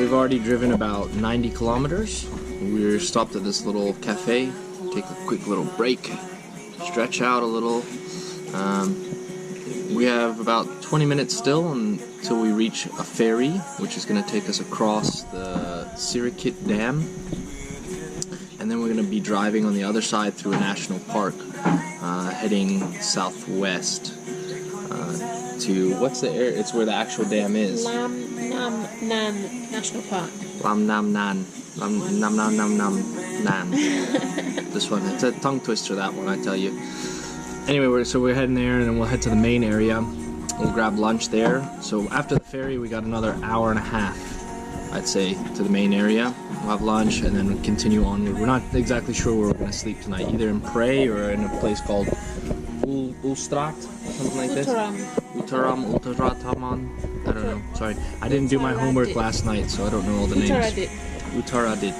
we've already driven about 90 kilometers. We're stopped at this little cafe, take a quick little break, stretch out a little. We have about 20 minutes still until we reach a ferry, which is going to take us across the Sirikit Dam. And then we're going to be driving on the other side through a national park, heading southwest to, what's the area? It's where the actual dam is. Lam Nam Nan National Park. Lam Nam Nan. Lam Nam Nam Nam Nam Nan. This one, it's a tongue twister, that one, I tell you. Anyway, we're heading there, and then we'll head to the main area. We'll grab lunch there. So after the ferry, we got another hour and a half, I'd say, to the main area. We'll have lunch and then continue onward. We're not exactly sure where we're going to sleep tonight, either in Prey or in a place called Ulstrat, something like this. Uttarataman. I don't know. Sorry, I didn't do my homework last night, so I don't know all the names. Uttaradit.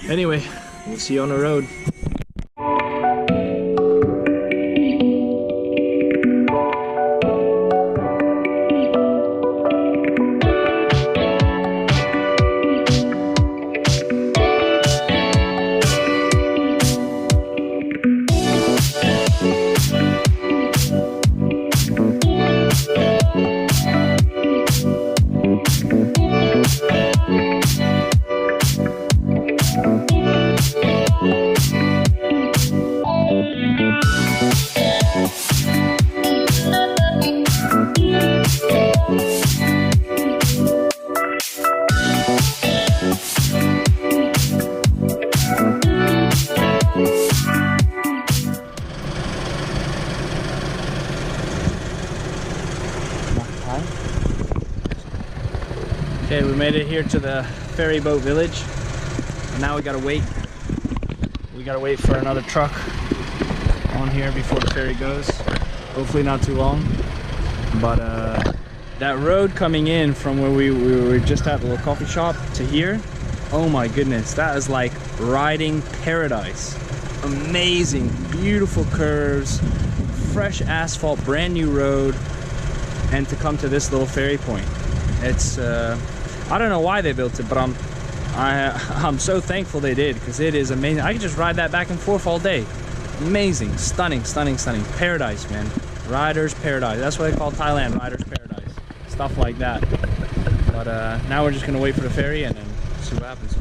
Anyway, we'll see you on the road. Okay, we made it here to the ferry boat village, and now we gotta wait. We gotta wait for another truck on here before the ferry goes. Hopefully not too long. But that road coming in from where we were just at the little coffee shop to here, oh my goodness, that is like riding paradise. Amazing, beautiful curves, fresh asphalt, brand new road, and to come to this little ferry point. It's I don't know why they built it, but I'm so thankful they did, because it is amazing. I can just ride that back and forth all day. Amazing, stunning, stunning, stunning. Paradise, man. Riders paradise. That's what they call Thailand, riders paradise. Stuff like that. But now we're just gonna wait for the ferry and then see what happens.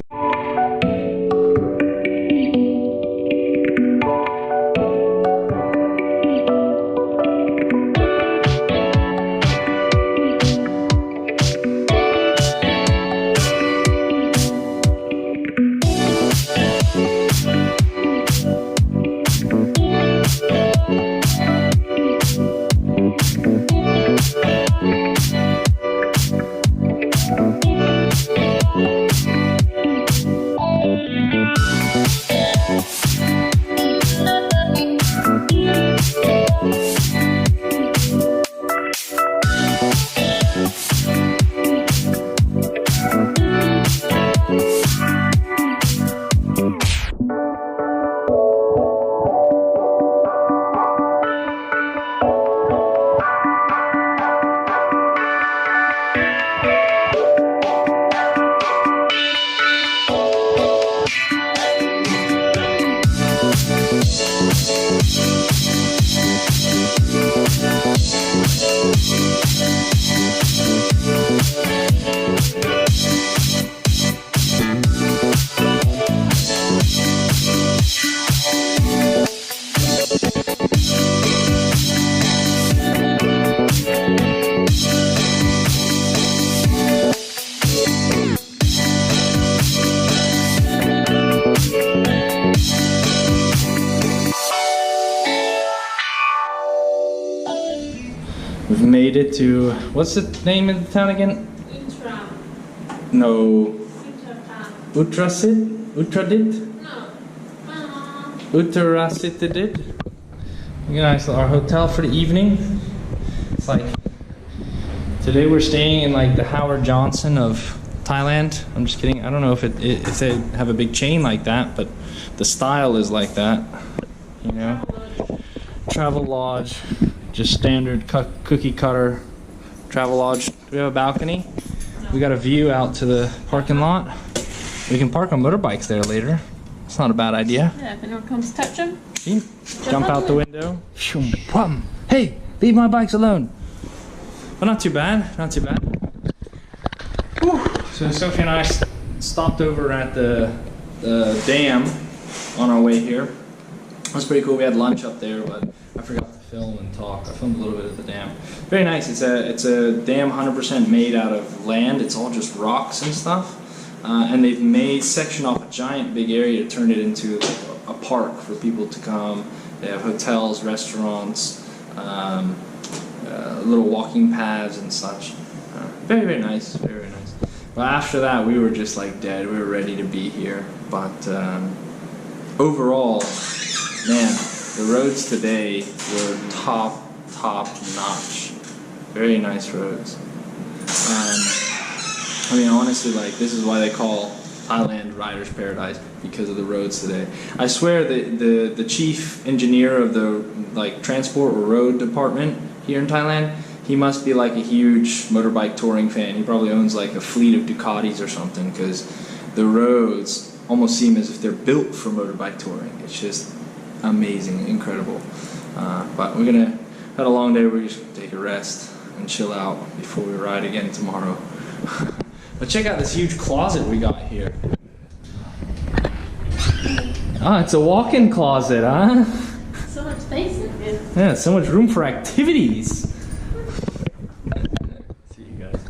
We've made it to, what's the name of the town again? No. Uttaradit? No. Uttaradit. Nice, our hotel for the evening. It's like, today we're staying in like the Howard Johnson of Thailand. I'm just kidding. I don't know if if they have a big chain like that, but the style is like that. You know, travel lodge, just standard cookie cutter travel lodge. Do we have a balcony? No. We got a view out to the parking lot. We can park our motorbikes there later. It's not a bad idea. Yeah, if anyone comes to touch them. Jump out the window. Hey, leave my bikes alone. But not too bad, not too bad. Whew. So Sophie and I stopped over at the dam on our way here. It was pretty cool. We had lunch up there, but I forgot to film and talk. I filmed a little bit of the dam. Very nice. It's a dam 100% made out of land. It's all just rocks and stuff. And they've sectioned off a giant big area to turn it into a park for people to come. They have hotels, restaurants, little walking paths and such. Very, very nice. Very, very nice. But after that, we were just like dead. We were ready to be here. But overall, man, the roads today were top notch. Very nice roads. I mean, honestly, like, this is why they call Thailand Rider's Paradise, because of the roads today. I swear that the chief engineer of the transport or road department here in Thailand, he must be like a huge motorbike touring fan. He probably owns like a fleet of Ducatis or something, because the roads almost seem as if they're built for motorbike touring. It's just amazing, incredible. But we're gonna had a long day. We're just gonna take a rest and chill out before we ride again tomorrow. But check out this huge closet we got here. Ah, it's a walk-in closet, huh? So much space in here. Yeah, so much room for activities. See you guys.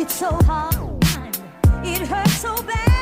It's so hard. It hurts so bad.